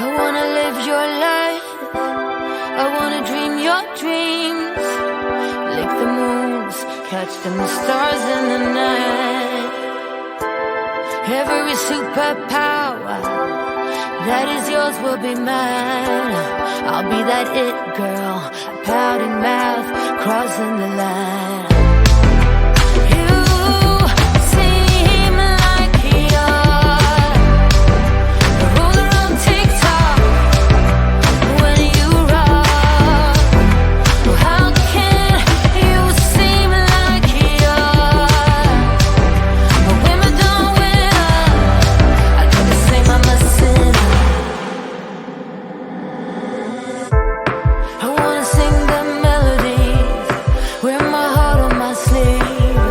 I wanna live your life, I wanna dream your dreams, lick the moons, catch them stars in the night. Every superpower that is yours will be mine. I'll be that it girl, pouting mouth, crossing the line. You seem like you're the ruler on TikTok when you rock. How can you seem like you're a Wimbledon winner? I do the same, I'm a sinner. I wanna sing the melodies, wear my heart on my sleeve,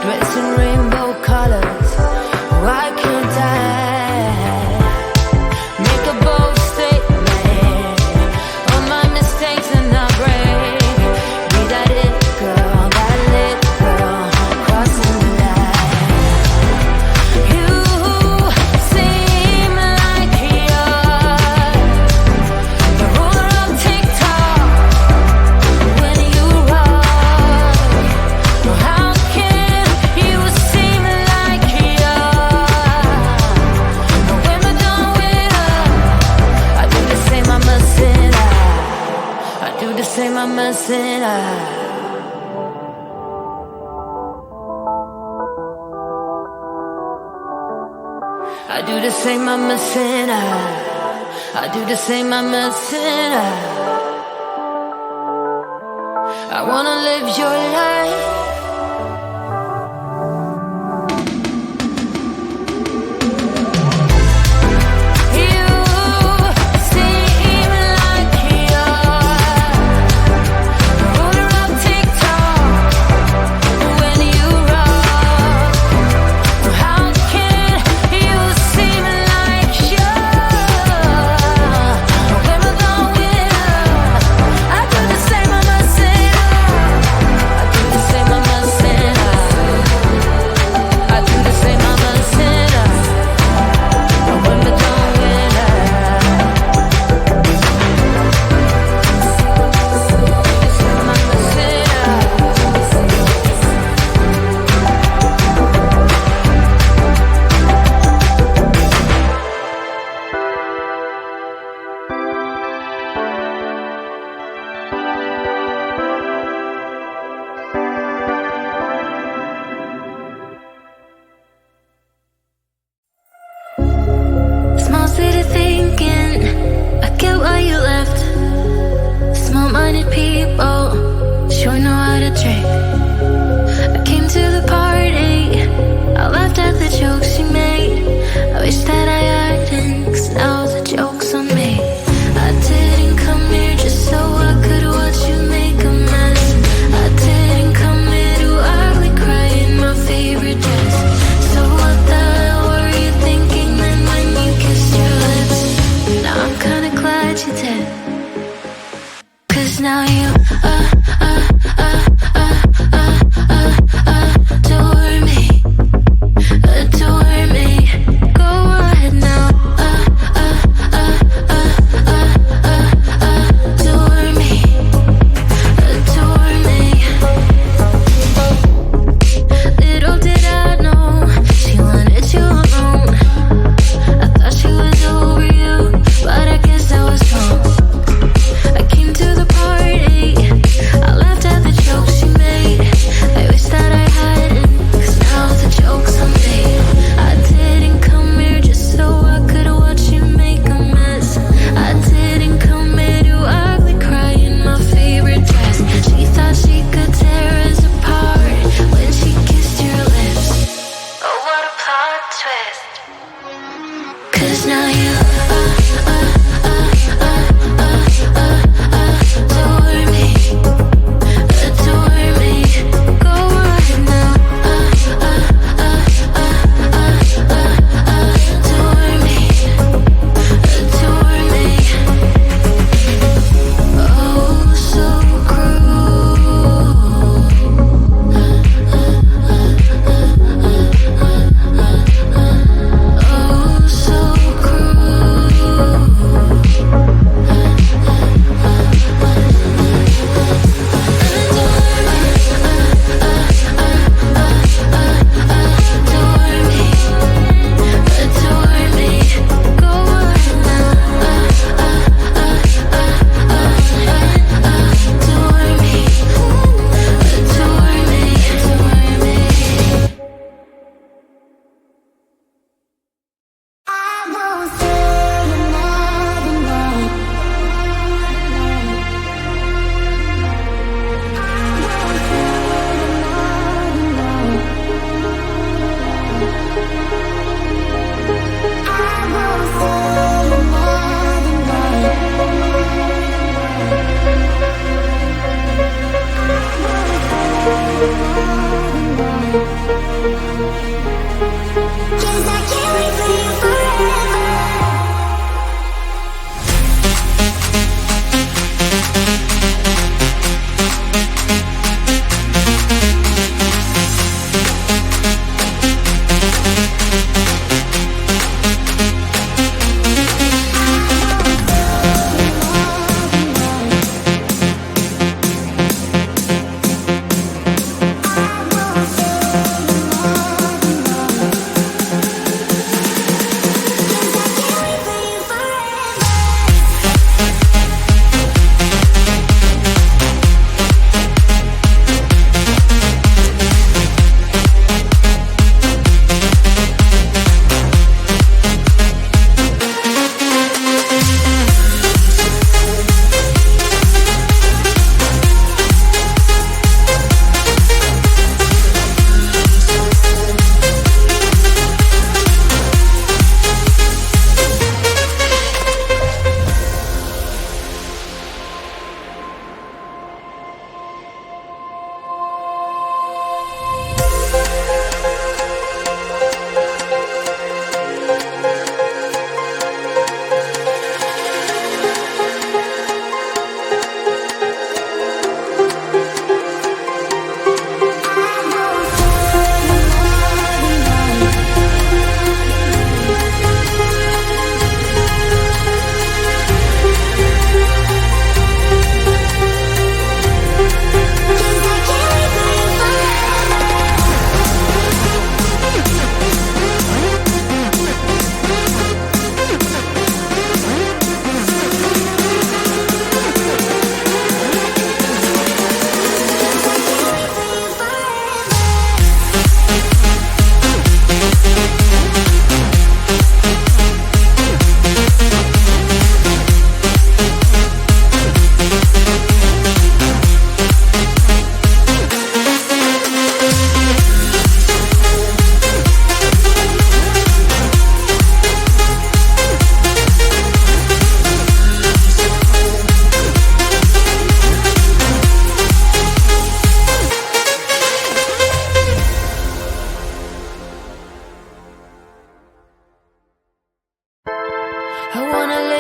dress in rainbow colors, why can't I? Make a bold statement on my mistakes and not break. Be that it girl, that lit girl, crossing the line. You seem like you're the ruler of TikTok when you rock. How can you seem like you're a Wimbledon winner? I do the same, I'm a sinner. I do the same, I'm a sinner. I do the same, I'm a sinner. I do the same, I'm a sinner. I wanna live your life. You seem like you're the ruler of TikTok when you rock. How can you seem like you're a Wimbledon winner? I do the same, I'm a sinner. I do the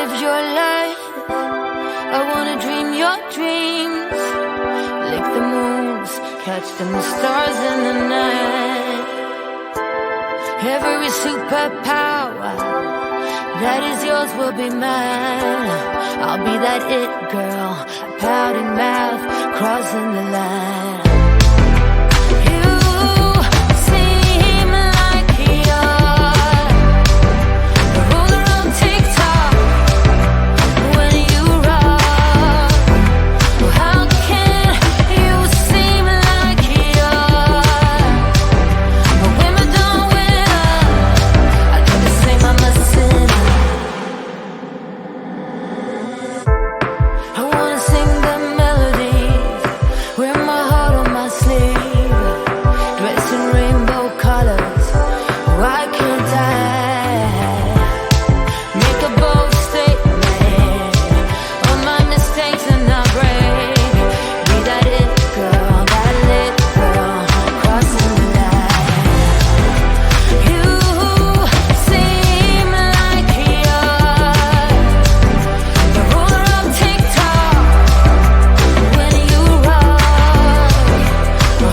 live your life. I wanna dream your dreams. Lick the moons, catch them stars in the night. Every superpower that is yours will be mine. I'll be that it girl, pouting mouth, crossing the line. You seem like you're the ruler of TikTok. When you rock, how can you seem like you're a Wimbledon winner? I do the same, I'm a sinner. I wanna sing the melodies, wear my heart on my sleeve, dressed in rainbow colors. Why can't I make a bold statement on my mistakes and not break? Be that it girl, that lit girl, crossing the line. You seem like you're the ruler of TikTok. When you rock,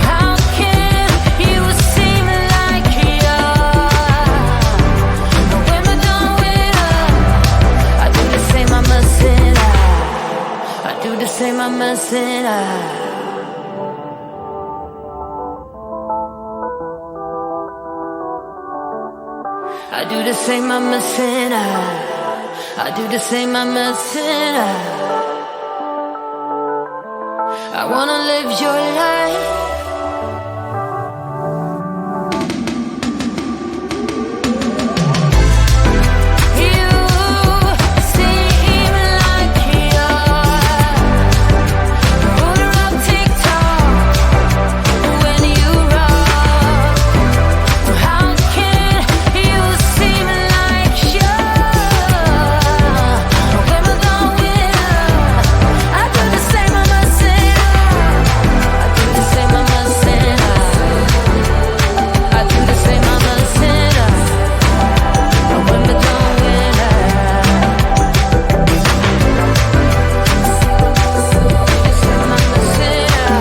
how can you seem like you're a Wimbledon winner? I do the same, I'm a sinner. I do the same, I'm a sinner. I do the same, I'm a sinner. I do the same, I'm a sinner. I wanna live your life. You seem like you're the ruler of TikTok. When you rock, how can you seem like you're a Wimbledon winner? I do the same, I'm a sinner. I do the same, I'm a sinner. I do the same, I'm a sinner. A Wimbledon winner. I do the same, I'm a sinner.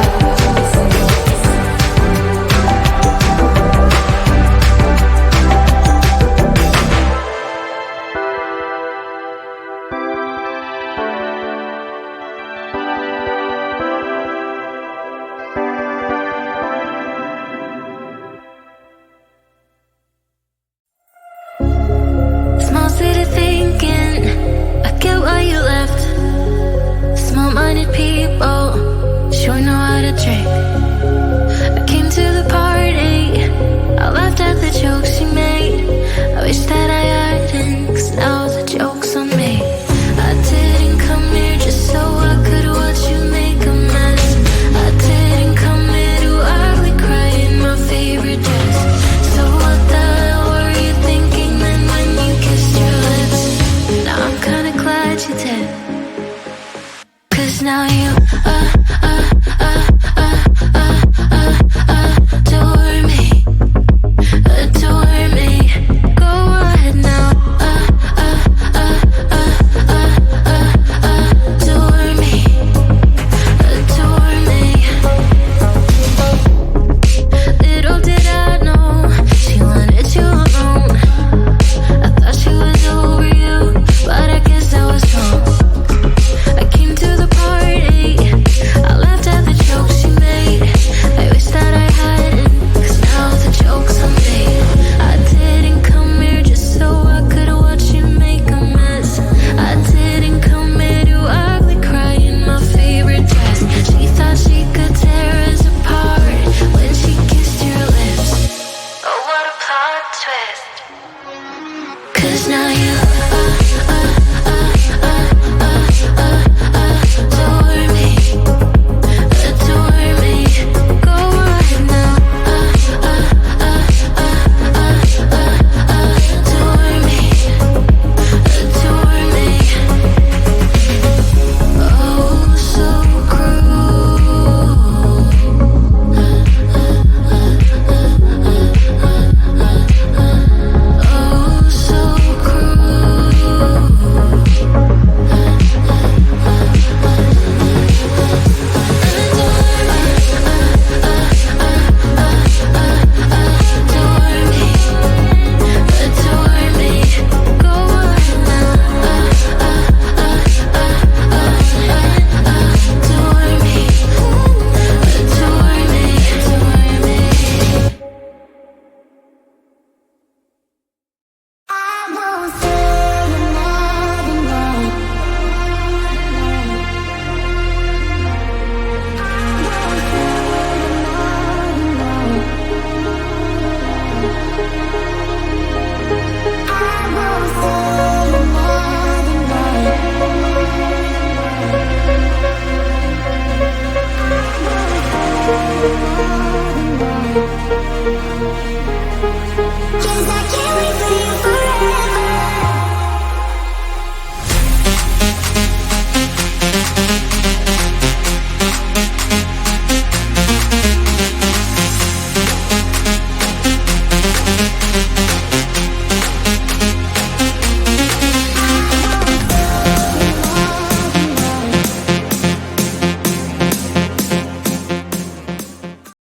Small city thinking, I get why you left. Small-minded people sure know how to drink. I came to the party, I laughed at the jokes you made. I wish that I hadn't, 'cause now the joke's on me. I didn't come here just so I could watch you make a mess. I didn't come here to ugly cry in my favorite dress. So what the hell were you thinking then when you kissed your lips? Now I'm kinda glad you did, 'cause now you